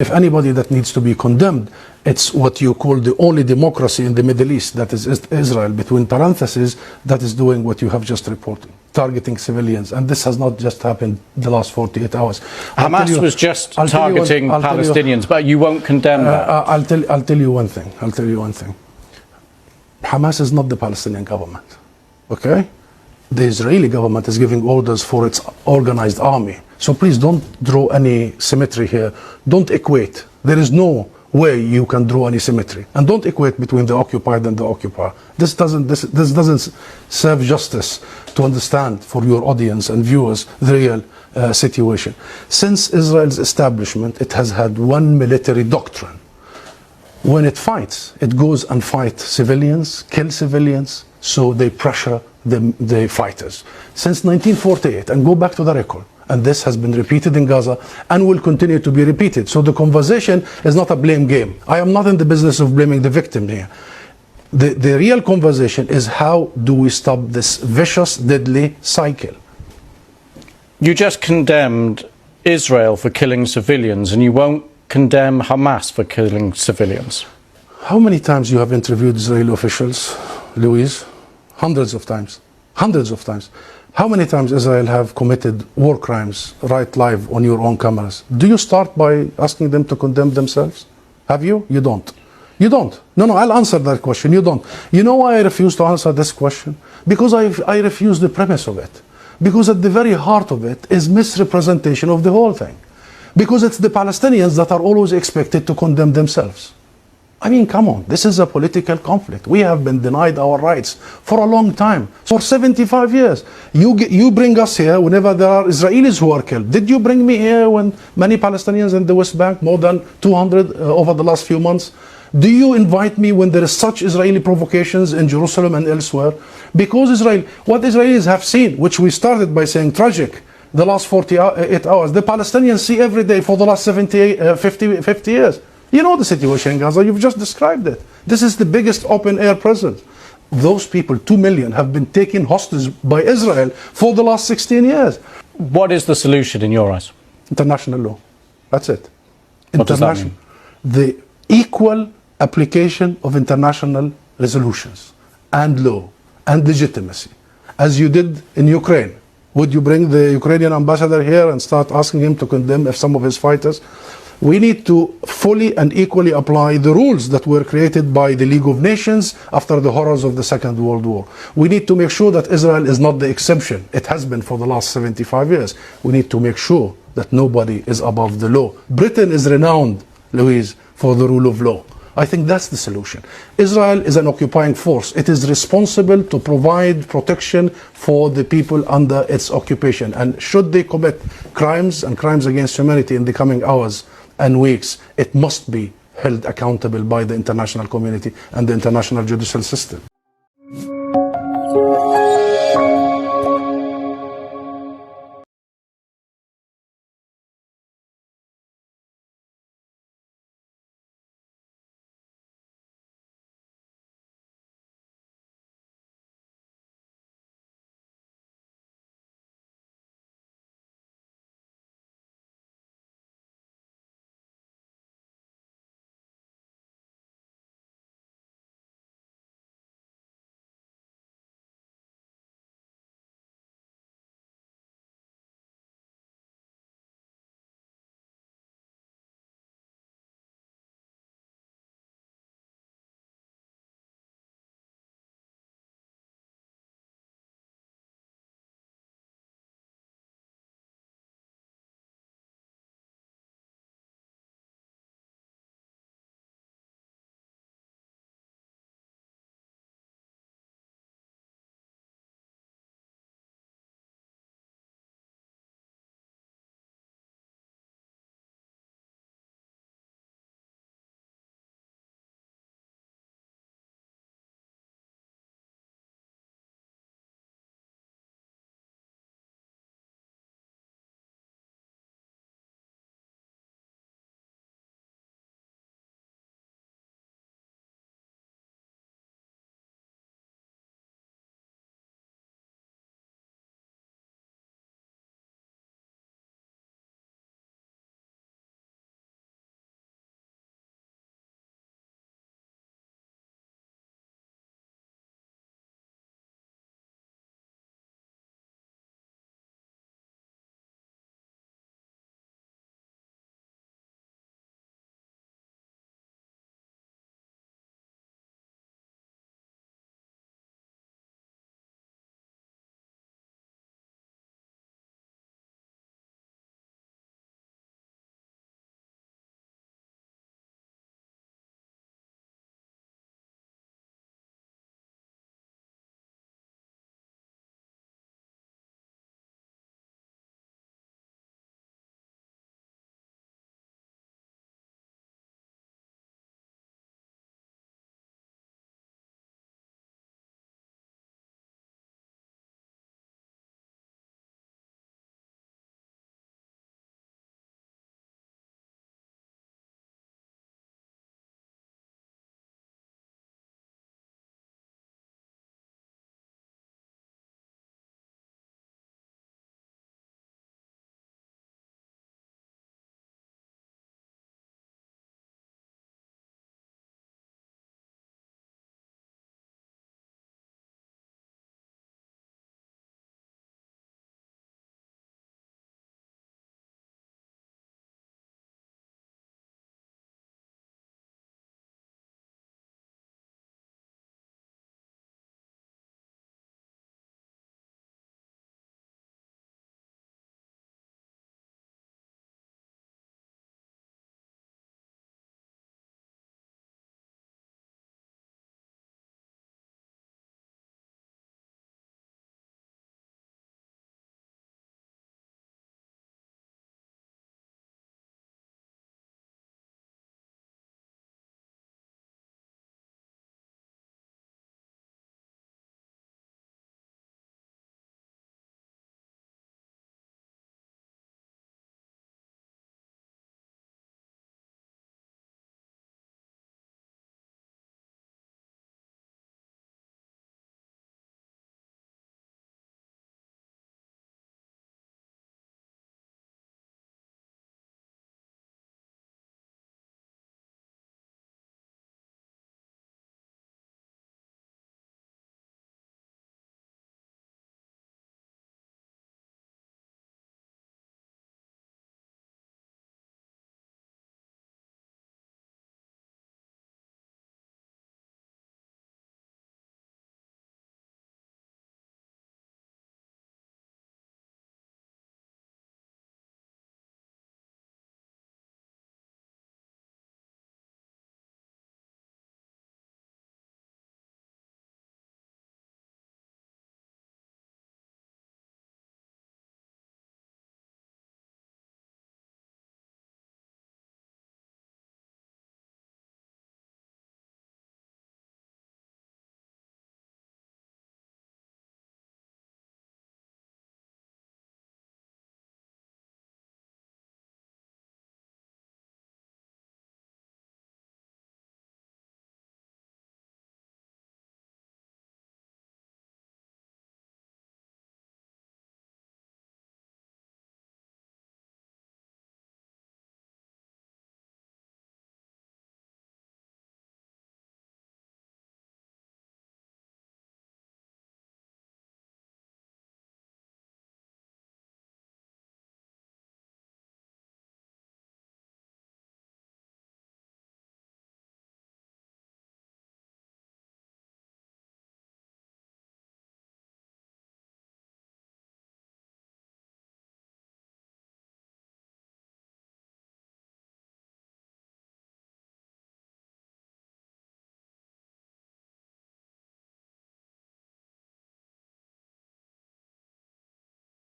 if anybody that needs to be condemned, it's what you call the only democracy in the Middle East, that is Israel, between parentheses, that is doing what you have just reported, targeting civilians. And this has not just happened the last 48 hours. Hamas was just targeting Palestinians, but you won't condemn that. I'll tell you one thing. Hamas is not the Palestinian government, okay? The Israeli government is giving orders for its organized army. So please don't draw any symmetry here. Don't equate. There is no way you can draw any symmetry. And don't equate between the occupied and the occupier. This doesn't serve justice to understand for your audience and viewers the real situation. Since Israel's establishment, it has had one military doctrine. When it fights, it goes and fights civilians, kill civilians, so they pressure the fighters. Since 1948, and go back to the record, and this has been repeated in Gaza and will continue to be repeated. So the conversation is not a blame game. I am not in the business of blaming the victim here. The real conversation is, how do we stop this vicious, deadly cycle? You just condemned Israel for killing civilians, and you won't condemn Hamas for killing civilians. How many times you have interviewed Israeli officials, Louise? Hundreds of times. Hundreds of times. How many times Israel have committed war crimes right live on your own cameras? Do you start by asking them to condemn themselves? Have you? You don't. You don't. No, I'll answer that question. You don't. You know why I refuse to answer this question? Because I refuse the premise of it. Because at the very heart of it is misrepresentation of the whole thing. Because it's the Palestinians that are always expected to condemn themselves. I mean, come on, this is a political conflict. We have been denied our rights for a long time, for 75 years. You bring us here whenever there are Israelis who are killed. Did you bring me here when many Palestinians in the West Bank, more than 200 over the last few months? Do you invite me when there is such Israeli provocations in Jerusalem and elsewhere? Because what Israelis have seen, which we started by saying tragic, the last 48 hours, the Palestinians see every day for the last 50 years. You know the situation in Gaza, you've just described it. This is the biggest open-air prison. Those people, 2 million, have been taken hostage by Israel for the last 16 years. What is the solution in your eyes? International law. That's it. What does that mean? The equal application of international resolutions and law and legitimacy, as you did in Ukraine. Would you bring the Ukrainian ambassador here and start asking him to condemn some of his fighters? We need to fully and equally apply the rules that were created by the League of Nations after the horrors of the Second World War. We need to make sure that Israel is not the exception. It has been for the last 75 years. We need to make sure that nobody is above the law. Britain is renowned, Louise, for the rule of law. I think that's the solution. Israel is an occupying force. It is responsible to provide protection for the people under its occupation. And should they commit crimes and crimes against humanity in the coming hours and weeks, it must be held accountable by the international community and the international judicial system.